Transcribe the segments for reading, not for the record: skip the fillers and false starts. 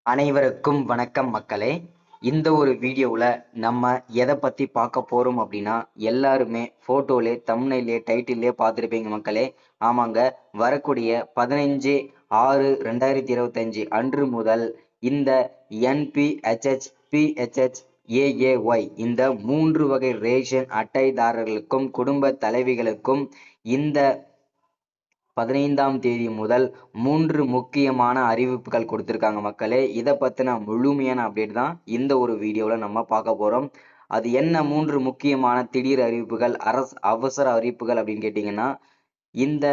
அனைவருக்கும் வணக்கம் மக்களே. இந்த ஒரு வீடியோவில் நம்ம எதை பற்றி பார்க்க போகிறோம் அப்படின்னா, எல்லாருமே ஃபோட்டோலே தம்ப்நெயிலே டைட்டிலே பார்த்துருப்பீங்க மக்களே. ஆமாங்க, வரக்கூடிய 15/6/2025 அன்று முதல் இந்த என்பிஹெச்ஹெச், பிஹெச்ஹெச், ஏஏஒய் இந்த 3 வகை ரேஷன் அட்டைதாரர்களுக்கும் குடும்ப தலைவிகளுக்கும் இந்த 15ஆம் தேதி முதல் 3 முக்கியமான அறிவிப்புகள் கொடுத்துருக்காங்க மக்களே. இதை பற்றின முழுமையான அப்டேட் தான் இந்த ஒரு வீடியோவில் நம்ம பார்க்க போகிறோம். அது என்ன 3 முக்கியமான திடீர் அறிவிப்புகள், அவசர அறிவிப்புகள் அப்படின்னு கேட்டிங்கன்னா, இந்த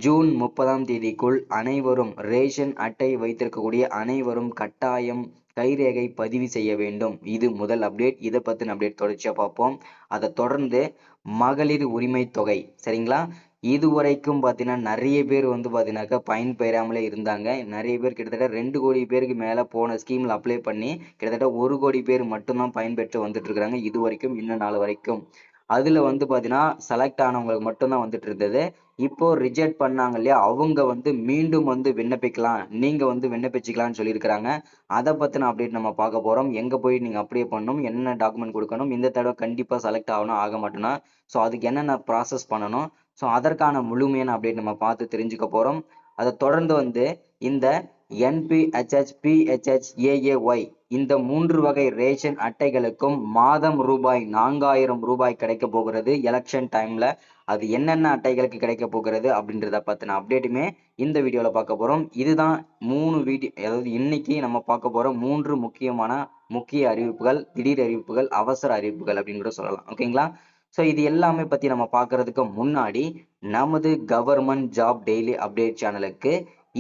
ஜூன் 30ஆம் தேதிக்குள் அனைவரும் ரேஷன் அட்டை வைத்திருக்கக்கூடிய அனைவரும் கட்டாயம் கைரேகை பதிவு செய்ய வேண்டும். இது முதல் அப்டேட். இதை பற்றின அப்டேட் தொடர்ச்சியாக பார்ப்போம். அதை தொடர்ந்து மகளிர் உரிமை தொகை, சரிங்களா? இதுவரைக்கும் பார்த்தீங்கன்னா நிறைய பேர் வந்து பார்த்தீங்கன்னாக்கா பயன்பெறாமலே இருந்தாங்க. நிறைய பேர் கிட்டத்தட்ட 2 கோடி பேருக்கு மேலே போன ஸ்கீமில் அப்ளை பண்ணி கிட்டத்தட்ட 1 கோடி பேர் மட்டும்தான் பயன்பெற்று வந்துட்டு இருக்கிறாங்க இது வரைக்கும், இன்னும் நாள் வரைக்கும். அதில் வந்து பார்த்தீங்கன்னா செலக்ட் ஆனவங்களுக்கு மட்டும்தான் வந்துட்டு இருந்தது. இப்போ ரிஜெக்ட் பண்ணாங்க இல்லையா, அவங்க வந்து மீண்டும் வந்து விண்ணப்பிக்கலாம், நீங்கள் வந்து விண்ணப்பிச்சுக்கலாம்னு சொல்லியிருக்கிறாங்க. அதை பற்றின அப்டேட் நம்ம பார்க்க போகிறோம். எங்கே போய் நீங்கள் அப்ளை பண்ணணும், என்ன டாக்குமெண்ட் கொடுக்கணும், இந்த தடவை கண்டிப்பாக செலக்ட் ஆகணும் ஆக மாட்டேன்னா, ஸோ அதுக்கு என்னென்ன ப்ராசஸ் பண்ணணும், ஸோ அதற்கான முழுமையான அப்டேட் நம்ம பார்த்து தெரிஞ்சுக்க போகிறோம். அதை தொடர்ந்து வந்து இந்த என்பிஹெச்ஹெச், பிஹெச்ஹெச், ஏஏஒய் இந்த 3 வகை ரேஷன் அட்டைகளுக்கும் மாதம் ரூபாய் 4000 கிடைக்க போகிறது எலெக்ஷன் டைம்ல. அது என்னென்ன அட்டைகளுக்கு கிடைக்க போகிறது அப்படின்றத பத்தின அப்டேட்டுமே இந்த வீடியோல பார்க்க போறோம். இதுதான் 3 வீடியோ, அதாவது இன்னைக்கு நம்ம பார்க்க போற 3 முக்கிய அறிவிப்புகள், திடீர் அறிவிப்புகள், அவசர அறிவிப்புகள் அப்படின்னு கூட சொல்லலாம். ஓகேங்களா? ஸோ இது எல்லாமே பத்தி நம்ம பார்க்கறதுக்கு முன்னாடி நமது கவர்மெண்ட் ஜாப் டெய்லி அப்டேட் சேனலுக்கு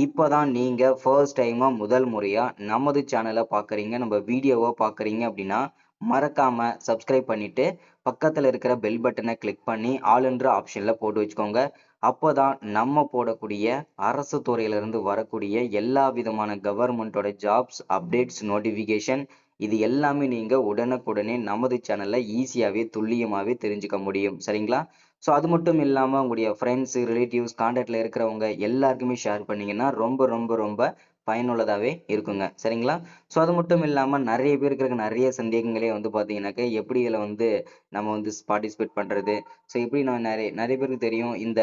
இப்போதான் நீங்க ஃபர்ஸ்ட் டைமா முதல் முறையா நமது சேனலை பார்க்குறீங்க, நம்ம வீடியோவை பார்க்குறீங்க அப்படின்னா மறக்காம சப்ஸ்கிரைப் பண்ணிட்டு பக்கத்தில் இருக்கிற பெல் பட்டனை கிளிக் பண்ணி ஆல் என்ற ஆப்ஷன்ல போட்டு வச்சுக்கோங்க. அப்போதான் நம்ம போடக்கூடிய அரசு துறையிலிருந்து வரக்கூடிய எல்லா விதமான கவர்மெண்டோட ஜாப்ஸ் அப்டேட்ஸ் நோட்டிஃபிகேஷன் இது எல்லாமே நீங்க உடனுக்குடனே நமது சேனல்ல ஈஸியாவே துல்லியமாவே தெரிஞ்சுக்க முடியும், சரிங்களா? ஸோ அது மட்டும் இல்லாமல் உங்களுடைய ஃப்ரெண்ட்ஸு, ரிலேட்டிவ்ஸ், கான்டாக்டில் இருக்கிறவங்க எல்லாருக்குமே ஷேர் பண்ணிங்கன்னா ரொம்ப ரொம்ப ரொம்ப பயனுள்ளதாகவே இருக்குங்க, சரிங்களா? ஸோ அது மட்டும் இல்லாமல் நிறைய பேருக்கு இருக்க நிறைய சந்தேகங்களே வந்து பார்த்தீங்கன்னாக்க எப்படி இதில் வந்து நம்ம வந்து பார்ட்டிசிபேட் பண்ணுறது. ஸோ எப்படி நான் நிறைய நிறைய பேருக்கு தெரியும், இந்த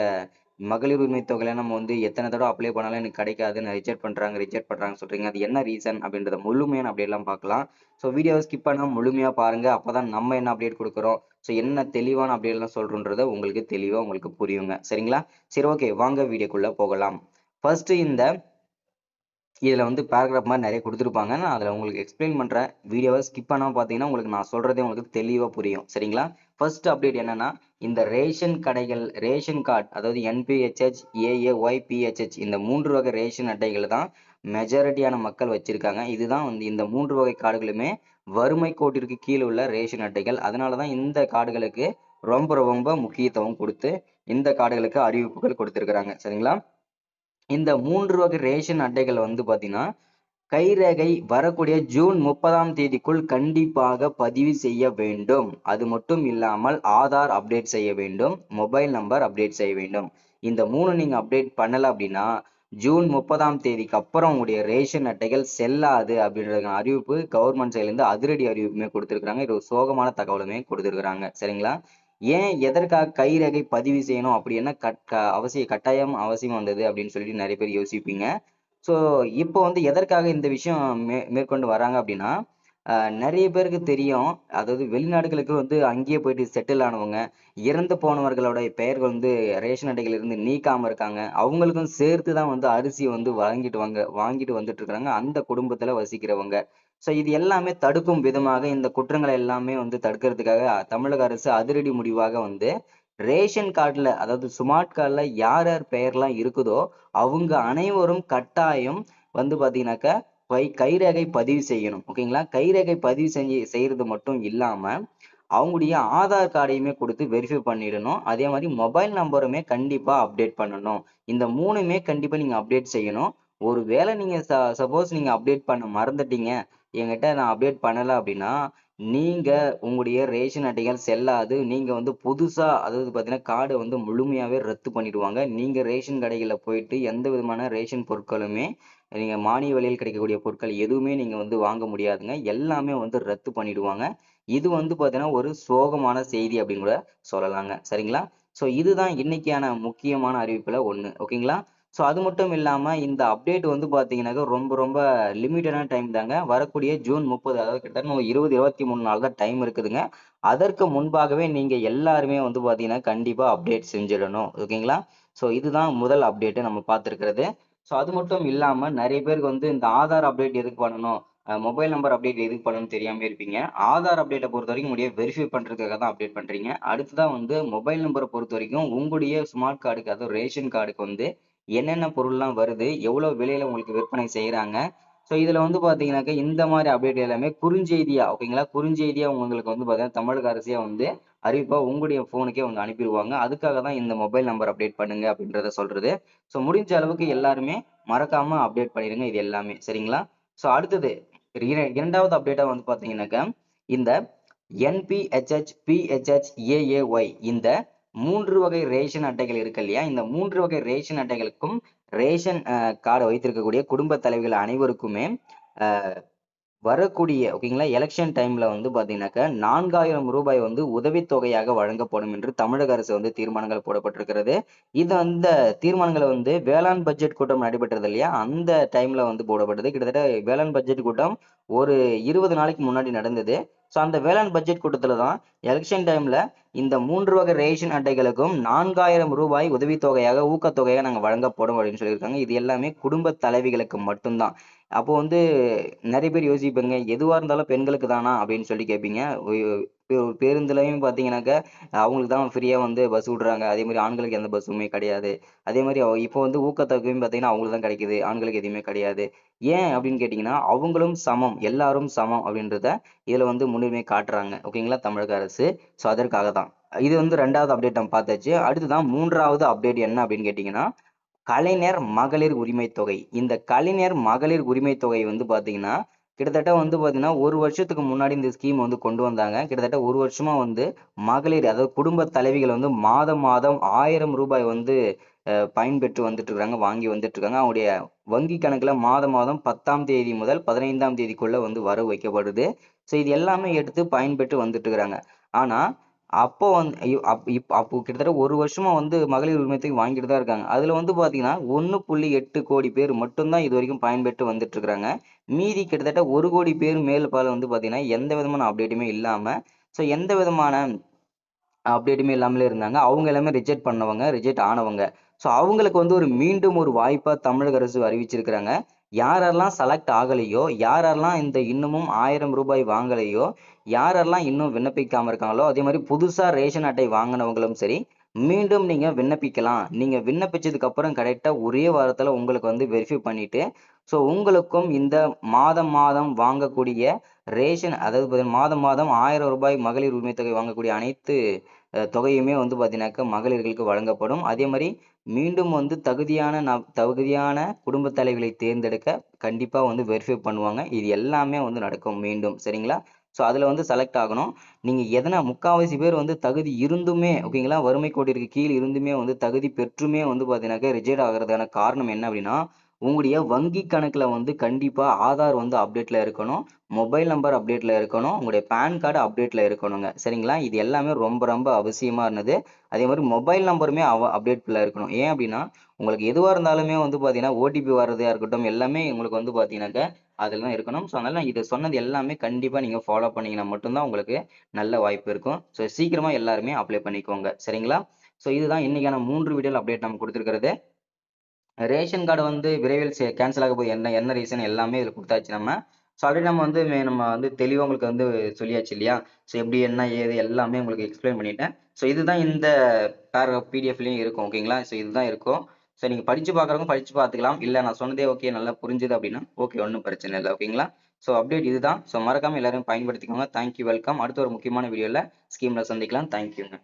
மகளிர் உரிமை தொகையில நம்ம வந்து எத்தனை தடவை அப்ளை பண்ணாலும் எனக்கு கிடைக்காதுன்னு ரிஜெக்ட் பண்ணுறாங்க சொல்கிறீங்க. அது என்ன ரீசன் அப்படின்றத முழுமையான அப்டேட்லாம் பார்க்கலாம். ஸோ வீடியோவை ஸ்கிப் பண்ணாமல் முழுமையாக பாருங்கள். அப்போ தான் நம்ம என்ன அப்டேட் கொடுக்குறோம், ஸோ என்ன தெளிவான அப்டேட்லாம் சொல்கிறோன்றத உங்களுக்கு தெளிவாக உங்களுக்கு புரியுங்க, சரிங்களா? சரி, ஓகே, வாங்க வீடியோக்குள்ளே போகலாம். ஃபர்ஸ்ட் இதில் வந்து பேராகிராஃப் மாதிரி நிறைய கொடுத்துருப்பாங்க. நான் அதில் உங்களுக்கு எக்ஸ்பிளைன் பண்ணுறேன். வீடியோவை ஸ்கிப் பண்ணாமல் பார்த்தீங்கன்னா உங்களுக்கு நான் சொல்கிறதே உங்களுக்கு தெளிவாக புரியும், சரிங்களா? ஃபர்ஸ்ட் அப்டேட் என்னன்னா, இந்த ரேஷன் கடைகள், ரேஷன் கார்டு, அதாவது என்பிஹெச்ஹெச், ஏஏஒய், பிஹெச்ஹெச் இந்த 3 வகை ரேஷன் அட்டைகள் தான் மெஜாரிட்டியான மக்கள் வச்சிருக்காங்க. இதுதான் வந்து இந்த 3 வகை கார்டுகளுமே வறுமை கோட்டிற்கு கீழே உள்ள ரேஷன் அட்டைகள். அதனால தான் இந்த கார்டுகளுக்கு ரொம்ப ரொம்ப முக்கியத்துவம் கொடுத்து இந்த கார்டுகளுக்கு அறிவிப்புகள் கொடுத்துருக்குறாங்க, சரிங்களா? இந்த 3 வகை ரேஷன் அட்டைகள் வந்து பார்த்தீங்கன்னா, கைரேகை வரக்கூடிய ஜூன் 30ஆம் தேதிக்குள் கண்டிப்பாக பதிவு செய்ய வேண்டும். அது மட்டும் இல்லாமல் ஆதார் அப்டேட் செய்ய வேண்டும், மொபைல் நம்பர் அப்டேட் செய்ய வேண்டும். இந்த 3 நீங்க அப்டேட் பண்ணல அப்படின்னா ஜூன் 30ஆம் தேதிக்கு அப்புறம் உங்களுடைய ரேஷன் அட்டைகள் செல்லாது அப்படின்ற அறிவிப்பு கவர்மெண்ட் சைட்லேருந்து அதிரடி அறிவிப்புமே கொடுத்துருக்காங்க. இது ஒரு சோகமான தகவலுமே கொடுத்துருக்காங்க, சரிங்களா? ஏன் எதற்காக கைரேகை பதிவு செய்யணும், அப்படி என்ன கட்டாயம் அவசியம் வந்தது அப்படின்னு சொல்லிட்டு நிறைய பேர் யோசிப்பீங்க. ஸோ இப்போ வந்து எதற்காக இந்த விஷயம் மேற்கொண்டு வராங்க அப்படின்னா, நிறைய பேருக்கு தெரியும், அதாவது வெளிநாடுகளுக்கு வந்து அங்கேயே போயிட்டு செட்டில் ஆனவங்க, இறந்து போனவர்களோட பெயர்கள் வந்து ரேஷன் அட்டைகள் இருந்து நீக்காம இருக்காங்க, அவங்களுக்கும் சேர்த்து தான் வந்து அரிசி வந்து வாங்கிட்டு வந்துட்டு இருக்காங்க அந்த குடும்பத்துல வசிக்கிறவங்க. ஸோ இது எல்லாமே தடுக்கும் விதமாக இந்த குற்றங்களை எல்லாமே வந்து தடுக்கிறதுக்காக தமிழக அரசு அதிரடி முடிவாக வந்து ரேஷன் கார்டுல, அதாவது ஸ்மார்ட் கார்டுல யார் யார் பெயர்லாம் இருக்குதோ அவங்க அனைவரும் கட்டாயம் வந்து பாத்தீங்கன்னாக்கா கைரேகை பதிவு செய்யணும், ஓகேங்களா? கைரேகை பதிவு செய்யறது மட்டும் இல்லாம அவங்களுடைய ஆதார் கார்டையுமே கொடுத்து வெரிஃபை பண்ணிடணும். அதே மாதிரி மொபைல் நம்பருமே கண்டிப்பா அப்டேட் பண்ணணும். இந்த 3மே கண்டிப்பா நீங்க அப்டேட் செய்யணும். ஒருவேளை நீங்க சப்போஸ் நீங்க அப்டேட் பண்ண மறந்துட்டீங்க, என்கிட்ட நான் அப்டேட் பண்ணல அப்படின்னா நீங்க உங்களுடைய ரேஷன் அட்டைகள் செல்லாது. நீங்க வந்து புதுசா, அதாவது பாத்தீங்கன்னா கார்டை வந்து முழுமையாவே ரத்து பண்ணிடுவாங்க. நீங்க ரேஷன் கடைகள்ல போயிட்டு எந்த விதமான ரேஷன் பொருட்களுமே நீங்க மானிய விலையில் கிடைக்கக்கூடிய பொருட்கள் எதுவுமே நீங்க வந்து வாங்க முடியாதுங்க. எல்லாமே வந்து ரத்து பண்ணிடுவாங்க. இது வந்து பாத்தீங்கன்னா ஒரு சோகமான செய்தி அப்படின்னு கூட சொல்லலாங்க. சரிங்களா? ஸோ இதுதான் இன்னைக்கான முக்கியமான அறிவிப்புல ஒண்ணு. ஓகேங்களா? ஸோ அது மட்டும் இல்லாம இந்த அப்டேட் வந்து பாத்தீங்கன்னாக்க ரொம்ப ரொம்ப லிமிட்டடான டைம் தாங்க. வரக்கூடிய ஜூன் 30, அதாவது கிட்டத்தட்ட 20, 23 நாள் தான் டைம் இருக்குதுங்க. அதற்கு முன்பாகவே நீங்க எல்லாருமே வந்து பாத்தீங்கன்னா கண்டிப்பா அப்டேட் செஞ்சிடணும். ஓகேங்களா? ஸோ இதுதான் முதல் அப்டேட் நம்ம பார்த்திருக்கிறது. ஸோ அது மட்டும் இல்லாம நிறைய பேருக்கு வந்து இந்த ஆதார் அப்டேட் எதுக்கு பண்ணணும், மொபைல் நம்பர் அப்டேட் எதுக்கு பண்ணணும்னு தெரியாம இருப்பீங்க. ஆதார் அப்டேட்டை பொறுத்த வரைக்கும் உங்களுடைய வெரிஃபை பண்றதுக்காக தான் அப்டேட் பண்றீங்க. அடுத்ததான் வந்து மொபைல் நம்பரை பொறுத்த வரைக்கும் உங்களுடைய ஸ்மார்ட் கார்டுக்கு, அதாவது ரேஷன் கார்டுக்கு வந்து என்னென்ன பொருள்லாம் வருது, எவ்வளவு விலையில உங்களுக்கு விற்பனை செய்யறாங்க. ஸோ இதுல வந்து பாத்தீங்கன்னாக்க இந்த மாதிரி அப்டேட் எல்லாமே குறுஞ்செய்தியா, ஓகேங்களா, குறுஞ்செய்தியா உங்களுக்கு வந்து பாத்தீங்கன்னா தமிழக அரசே வந்து அறிவிப்பா உங்களுடைய போனுக்கே அவங்க அனுப்பிடுவாங்க. அதுக்காக தான் இந்த மொபைல் நம்பர் அப்டேட் பண்ணுங்க அப்படின்றத சொல்றது. ஸோ முடிஞ்ச அளவுக்கு எல்லாருமே மறக்காம அப்டேட் பண்ணிடுங்க இது எல்லாமே. சரிங்களா? ஸோ அடுத்தது இரண்டாவது அப்டேட்டா வந்து பாத்தீங்கன்னாக்கா இந்த என்பிஹெச்ஹெச், பிஹெச்ஹெச், ஏஏஒய் இந்த 3 வகை ரேஷன் அட்டைகள் இருக்கு இல்லையா? இந்த 3 வகை ரேஷன் அட்டைகளுக்கும் ரேஷன் கார்டு வைத்திருக்கக்கூடிய குடும்ப தலைவிகள் அனைவருக்குமே வரக்கூடிய, ஓகேங்களா, எலெக்ஷன் டைம்ல வந்து பாத்தீங்கன்னாக்க 4000 ரூபாய் வந்து உதவித்தொகையாக வழங்கப்படும் என்று தமிழக அரசு வந்து தீர்மானங்கள் போடப்பட்டிருக்கிறது. இது அந்த தீர்மானங்களை வந்து வேளாண் பட்ஜெட் கூட்டம் நடைபெற்றது இல்லையா, அந்த டைம்ல வந்து போடப்பட்டது. கிட்டத்தட்ட வேளாண் பட்ஜெட் கூட்டம் ஒரு 20 நாளைக்கு முன்னாடி நடந்தது. ஸோ அந்த வேளாண் பட்ஜெட் கூட்டத்துல தான் எலெக்ஷன் டைம்ல இந்த 3 வகை ரேஷன் அட்டைகளுக்கும் 4000 ரூபாய் உதவித்தொகையாக, ஊக்கத்தொகையாக நாங்கள் வழங்கப்படும் அப்படின்னு சொல்லியிருக்காங்க. இது எல்லாமே குடும்ப தலைவிகளுக்கு மட்டும்தான். அப்போ வந்து நிறைய பேர் யோசிப்பீங்க, எதுவா இருந்தாலும் பெண்களுக்கு தானா அப்படின்னு சொல்லி கேட்பீங்க. பேருந்துலயும் பாத்தீங்கன்னாக்க அவங்களுக்கு தான் ஃப்ரீயா வந்து பஸ் விடுறாங்க. அதே மாதிரி ஆண்களுக்கு எந்த பஸ்ஸுமே கிடையாது. அதே மாதிரி இப்போ வந்து ஊக்கத்தொகையும் பாத்தீங்கன்னா அவங்களுக்கு தான் கிடைக்குது, ஆண்களுக்கு எதுவுமே கிடையாது. ஏன் அப்படின்னு கேட்டீங்கன்னா அவங்களும் சமம், எல்லாரும் சமம் அப்படின்றத இதுல வந்து முன்னுரிமை காட்டுறாங்க. ஓகேங்களா, தமிழக அரசு. ஸோ அதற்காக தான் இது வந்து 2வது அப்டேட் நம்ம பார்த்தாச்சு. அடுத்துதான் 3வது அப்டேட் என்ன அப்படின்னு கேட்டீங்கன்னா கலைஞர் மகளிர் உரிமை தொகை. இந்த கலைஞர் மகளிர் உரிமை தொகை வந்து பாத்தீங்கன்னா கிட்டத்தட்ட வந்து பாத்தீங்கன்னா ஒரு வருஷத்துக்கு முன்னாடி இந்த ஸ்கீம் வந்து கொண்டு வந்தாங்க. கிட்டத்தட்ட ஒரு வருஷமா வந்து மகளிர், அதாவது குடும்ப தலைவிகள் வந்து மாதம் மாதம் 1000 ரூபாய் வந்து பயன்பெற்று வந்துட்டு இருக்காங்க, வாங்கி வந்துட்டு இருக்காங்க. அவங்களுடைய வங்கி கணக்குல மாதம் மாதம் 10ஆம் தேதி முதல் 15ஆம் தேதிக்குள்ள வந்து வரவு வைக்கப்படுது. ஸோ இது எல்லாமே எடுத்து பயன்பெற்று வந்துட்டு இருக்கிறாங்க. ஆனா அப்போ வந்து அப்போ கிட்டத்தட்ட ஒரு வருஷமா வந்து மகளிர் உரிமை தொகை வாங்கிட்டு தான் இருக்காங்க. அதுல வந்து பாத்தீங்கன்னா 1.8 கோடி பேர் மட்டும்தான் இது வரைக்கும் பயன்பெற்று வந்துட்டு இருக்காங்க. மீதி கிட்டத்தட்ட 1 கோடி பேர் மேல் பால் வந்து பாத்தீங்கன்னா எந்த விதமான அப்டேட்டுமே இல்லாம, ஸோ எந்த விதமான அப்டேட்டுமே இல்லாமலே இருந்தாங்க. அவங்க எல்லாமே ரிஜெக்ட் பண்ணவங்க, ரிஜெக்ட் ஆனவங்க. ஸோ அவங்களுக்கு வந்து மீண்டும் ஒரு வாய்ப்பா தமிழக அரசு அறிவிச்சிருக்கிறாங்க. யாரெல்லாம் செலக்ட் ஆகலையோ, யாரெல்லாம் இந்த இன்னமும் 1000 ரூபாய் வாங்கலையோ, யாரெல்லாம் இன்னும் விண்ணப்பிக்காம இருக்காங்களோ, அதே மாதிரி புதுசா ரேஷன் அட்டை வாங்கினவங்களும் சரி, மீண்டும் நீங்க விண்ணப்பிக்கலாம். நீங்க விண்ணப்பிச்சதுக்கு அப்புறம் கரெக்டா ஒரே வாரத்துல உங்களுக்கு வந்து வெரிஃபை பண்ணிட்டு, ஸோ உங்களுக்கும் இந்த மாதம் மாதம் வாங்கக்கூடிய ரேஷன், அதாவது மாதம் மாதம் 1000 ரூபாய் மகளிர் உரிமை தொகை வாங்கக்கூடிய அனைத்து தொகையுமே வந்து பாத்தீங்கன்னாக்க மகளிர்களுக்கு வழங்கப்படும். அதே மாதிரி மீண்டும் வந்து தகுதியான குடும்ப தலைவிகளை தேர்ந்தெடுக்க கண்டிப்பா வந்து வெரிஃபை பண்ணுவாங்க. இது எல்லாமே வந்து நடக்கும் மீண்டும். சரிங்களா? ஸோ அதுல வந்து செலக்ட் ஆகணும். நீங்க முக்காவாசி பேர் வந்து தகுதி இருந்துமே, ஓகேங்களா, வறுமை கோட்டிற்கு கீழ் இருந்துமே வந்து தகுதி பெற்றுமே வந்து பாத்தீங்கன்னாக்க ரிஜெக்ட் ஆகுறதுக்கான காரணம் என்ன அப்படின்னா, உங்களுடைய வங்கி கணக்குல வந்து கண்டிப்பா ஆதார் வந்து அப்டேட்ல இருக்கணும், மொபைல் நம்பர் அப்டேட்ல இருக்கணும், உங்களுடைய பேன் கார்டு அப்டேட்ல இருக்கணுங்க. சரிங்களா? இது எல்லாமே ரொம்ப ரொம்ப அவசியமா இருந்தது. அதே மாதிரி மொபைல் நம்பருமே அப்டேட்ல இருக்கணும். ஏன் அப்படின்னா உங்களுக்கு எதுவா இருந்தாலுமே வந்து பாத்தீங்கன்னா ஓடிபி வர்றதா இருக்கட்டும், எல்லாமே உங்களுக்கு வந்து பாத்தீங்கன்னாக்க அதெல்லாம் இருக்கணும். ஸோ அதனால இது சொன்னது எல்லாமே கண்டிப்பா நீங்க ஃபாலோ பண்ணீங்கன்னா மட்டும்தான் உங்களுக்கு நல்ல வாய்ப்பு இருக்கும். ஸோ சீக்கிரமா எல்லாருமே அப்ளை பண்ணிக்கோங்க. சரிங்களா? ஸோ இதுதான் இன்னைக்கான 3 வீடியோல அப்டேட் நம்ம கொடுத்திருக்கிறது. ரேஷன் கார்டு வந்து விரைவில் கேன்சல் ஆக போகுது, என்ன என்ன ரீசன் எல்லாமே இதுல கொடுத்தாச்சு நம்ம. ஸோ ஆல்ரெடி நம்ம வந்து நம்ம வந்து தெளிவா உங்களுக்கு வந்து சொல்லியாச்சு இல்லையா? ஸோ எப்படி என்ன ஏது எல்லாமே உங்களுக்கு எக்ஸ்பிளைன் பண்ணிட்டேன். ஸோ இதுதான் இந்த பேராகிராஃப் பிடிஎஃப்லயும் இருக்கும். ஓகேங்களா? ஸோ இதுதான் இருக்கும். ஸோ நீங்க படிச்சு பார்க்குறவங்க படிச்சு பார்த்துக்கலாம். இல்ல நான் சொன்னதே ஓகே நல்லா புரிஞ்சுது அப்படின்னா ஓகே, ஒன்றும் பிரச்சனை இல்லை. ஓகேங்களா? ஸோ அப்டேட் இதுதான். ஸோ மறக்காம எல்லாரும் பயன்படுத்திக்கோங்க. Thank you, welcome. அடுத்த ஒரு முக்கியமான வீடியோல ஸ்கீம்ல சந்திக்கலாம். தேங்க்யூங்க.